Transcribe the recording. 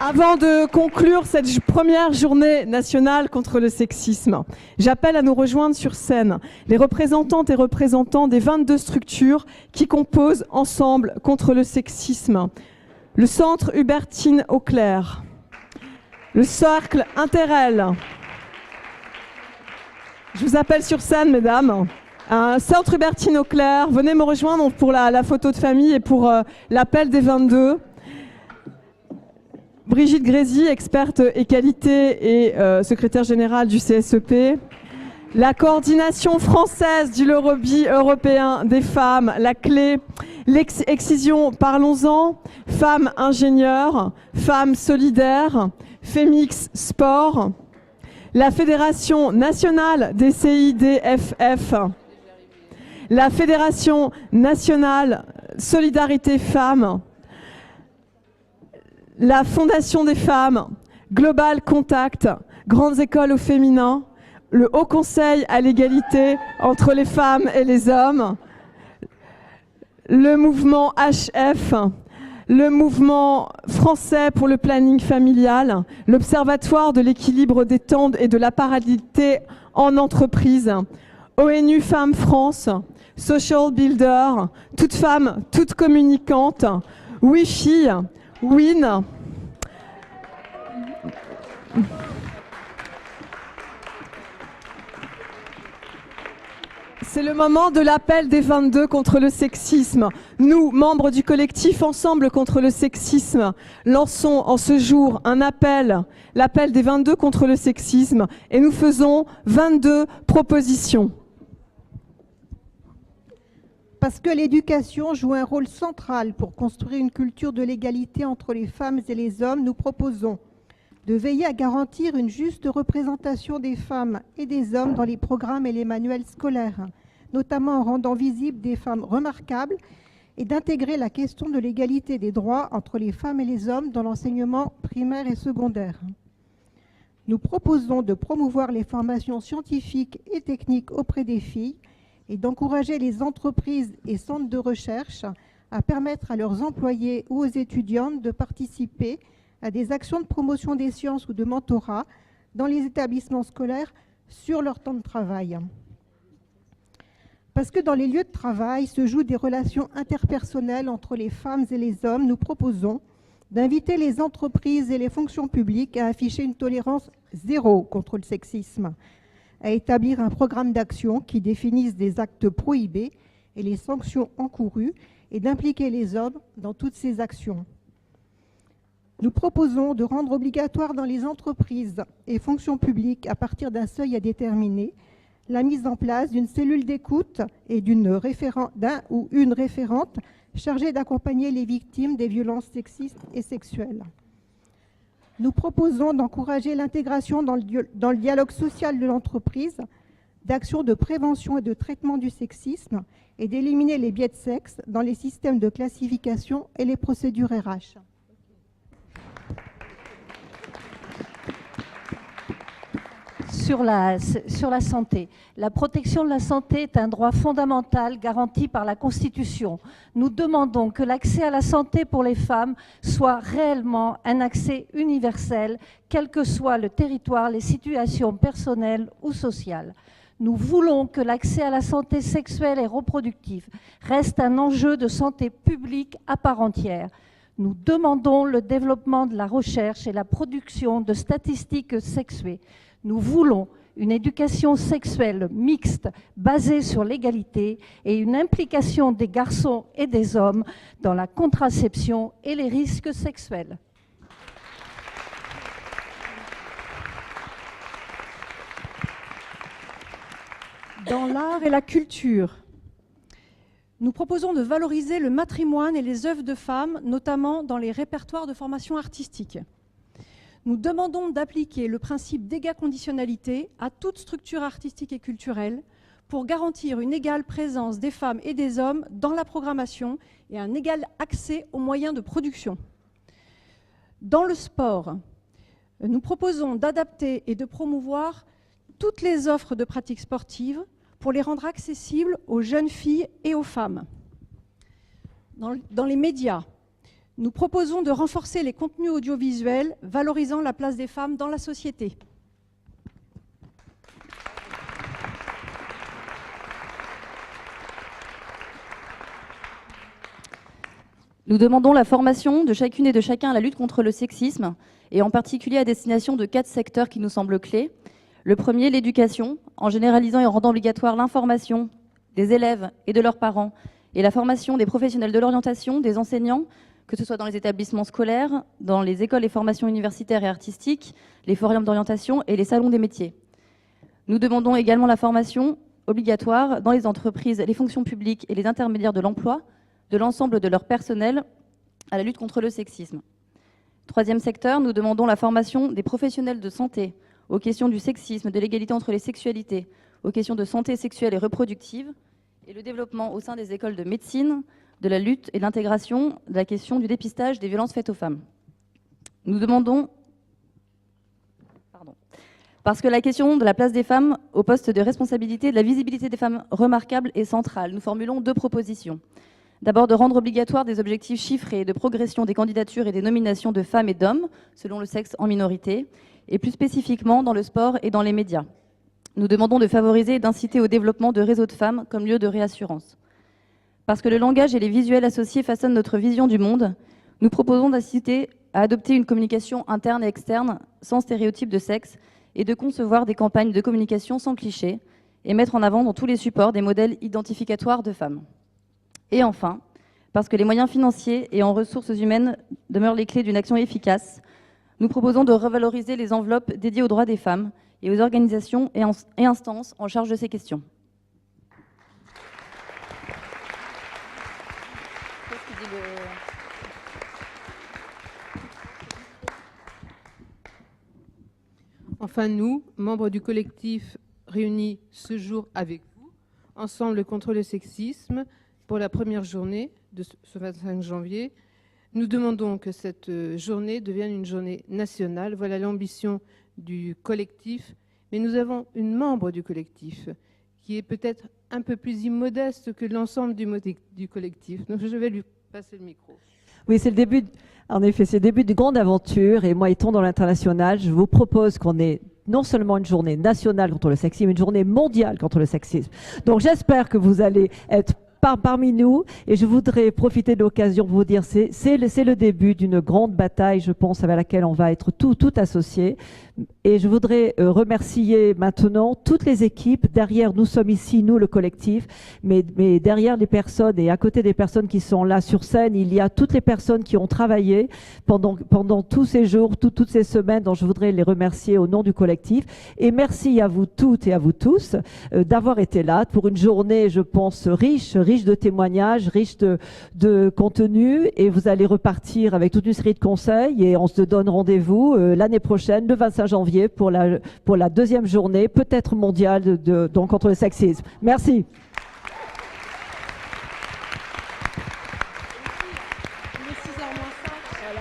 Avant de conclure cette première journée nationale contre le sexisme, j'appelle à nous rejoindre sur scène les représentantes et représentants des 22 structures qui composent Ensemble contre le sexisme. Le Centre Hubertine Auclair, le Cercle Interrel. Je vous appelle sur scène, mesdames. Un Centre Hubertine Auclair, venez me rejoindre pour la photo de famille et pour l'appel des 22. Brigitte Grésy, experte égalité et secrétaire générale du CSEP. La coordination française du lobby européen des femmes, la clé, l'excision, parlons-en, femmes ingénieures, femmes solidaires, Femix Sport, la Fédération nationale des CIDFF, la Fédération nationale Solidarité Femmes, la Fondation des femmes, Global Contact, Grandes écoles au féminin, le Haut Conseil à l'égalité entre les femmes et les hommes, le mouvement HF, le mouvement français pour le planning familial, l'Observatoire de l'équilibre des temps et de la parité en entreprise, ONU Femmes France, Social Builder, Toutes femmes, toutes communicantes, Wi-Fi, WIN. C'est le moment de l'appel des 22 contre le sexisme. Nous, membres du collectif Ensemble contre le sexisme, lançons en ce jour un appel, l'appel des 22 contre le sexisme, et nous faisons 22 propositions. Parce que l'éducation joue un rôle central pour construire une culture de l'égalité entre les femmes et les hommes, nous proposons de veiller à garantir une juste représentation des femmes et des hommes dans les programmes et les manuels scolaires, notamment en rendant visibles des femmes remarquables, et d'intégrer la question de l'égalité des droits entre les femmes et les hommes dans l'enseignement primaire et secondaire. Nous proposons de promouvoir les formations scientifiques et techniques auprès des filles et d'encourager les entreprises et centres de recherche à permettre à leurs employés ou aux étudiantes de participer à des actions de promotion des sciences ou de mentorat dans les établissements scolaires sur leur temps de travail. Parce que dans les lieux de travail se jouent des relations interpersonnelles entre les femmes et les hommes, nous proposons d'inviter les entreprises et les fonctions publiques à afficher une tolérance zéro contre le sexisme, à établir un programme d'action qui définisse des actes prohibés et les sanctions encourues et d'impliquer les hommes dans toutes ces actions. Nous proposons de rendre obligatoire dans les entreprises et fonctions publiques, à partir d'un seuil à déterminer, la mise en place d'une cellule d'écoute et d'un ou une référente chargée d'accompagner les victimes des violences sexistes et sexuelles. Nous proposons d'encourager l'intégration dans le dialogue social de l'entreprise d'actions de prévention et de traitement du sexisme et d'éliminer les biais de sexe dans les systèmes de classification et les procédures RH. Sur la santé. La protection de la santé est un droit fondamental garanti par la Constitution. Nous demandons que l'accès à la santé pour les femmes soit réellement un accès universel, quel que soit le territoire, les situations personnelles ou sociales. Nous voulons que l'accès à la santé sexuelle et reproductive reste un enjeu de santé publique à part entière. Nous demandons le développement de la recherche et la production de statistiques sexuées. Nous voulons une éducation sexuelle mixte basée sur l'égalité et une implication des garçons et des hommes dans la contraception et les risques sexuels. Dans l'art et la culture, nous proposons de valoriser le matrimoine et les œuvres de femmes, notamment dans les répertoires de formation artistique. Nous demandons d'appliquer le principe d'égale conditionnalité à toute structure artistique et culturelle pour garantir une égale présence des femmes et des hommes dans la programmation et un égal accès aux moyens de production. Dans le sport, nous proposons d'adapter et de promouvoir toutes les offres de pratiques sportives pour les rendre accessibles aux jeunes filles et aux femmes. Dans les médias, Nous proposons de renforcer les contenus audiovisuels valorisant la place des femmes dans la société. Nous demandons la formation de chacune et de chacun à la lutte contre le sexisme, et en particulier à destination de 4 secteurs qui nous semblent clés. Le premier, l'éducation, en généralisant et en rendant obligatoire l'information des élèves et de leurs parents, et la formation des professionnels de l'orientation, des enseignants, que ce soit dans les établissements scolaires, dans les écoles et formations universitaires et artistiques, les forums d'orientation et les salons des métiers. Nous demandons également la formation obligatoire dans les entreprises, les fonctions publiques et les intermédiaires de l'emploi, de l'ensemble de leur personnel à la lutte contre le sexisme. Troisième secteur, nous demandons la formation des professionnels de santé aux questions du sexisme, de l'égalité entre les sexualités, aux questions de santé sexuelle et reproductive, et le développement au sein des écoles de médecine, de la lutte et de l'intégration de la question du dépistage des violences faites aux femmes. Nous demandons, parce que la question de la place des femmes au poste de responsabilité, de la visibilité des femmes remarquables est centrale. Nous formulons 2 propositions. D'abord, de rendre obligatoire des objectifs chiffrés de progression des candidatures et des nominations de femmes et d'hommes, selon le sexe en minorité, et plus spécifiquement dans le sport et dans les médias. Nous demandons de favoriser et d'inciter au développement de réseaux de femmes comme lieu de réassurance. Parce que le langage et les visuels associés façonnent notre vision du monde, nous proposons d'inciter à adopter une communication interne et externe sans stéréotype de sexe et de concevoir des campagnes de communication sans clichés et mettre en avant dans tous les supports des modèles identificatoires de femmes. Et enfin, parce que les moyens financiers et en ressources humaines demeurent les clés d'une action efficace, nous proposons de revaloriser les enveloppes dédiées aux droits des femmes et aux organisations et instances en charge de ces questions. Enfin, nous, membres du collectif réunis ce jour avec vous, Ensemble contre le sexisme, pour la première journée de ce 25 janvier, nous demandons que cette journée devienne une journée nationale. Voilà l'ambition du collectif. Mais nous avons une membre du collectif qui est peut-être un peu plus immodeste que l'ensemble du collectif. Donc je vais lui passer le micro. Oui, c'est le début, en effet, c'est le début d'une grande aventure. Et moi, étant dans l'international, je vous propose qu'on ait non seulement une journée nationale contre le sexisme, mais une journée mondiale contre le sexisme. Donc j'espère que vous allez être parmi nous, et je voudrais profiter de l'occasion pour vous dire c'est le début d'une grande bataille, je pense, avec laquelle on va être tout associés. Et je voudrais remercier maintenant toutes les équipes. Derrière, nous sommes ici, nous, le collectif, mais derrière les personnes et à côté des personnes qui sont là sur scène, il y a toutes les personnes qui ont travaillé pendant tous ces jours, toutes ces semaines, dont je voudrais les remercier au nom du collectif. Et merci à vous toutes et à vous tous d'avoir été là pour une journée, je pense, riche de témoignages, riche de contenu. Et vous allez repartir avec toute une série de conseils et on se donne rendez-vous l'année prochaine, le 25 janvier, pour la deuxième journée, peut-être mondiale, donc contre le sexisme. Merci. Il est 6h moins 5. Voilà.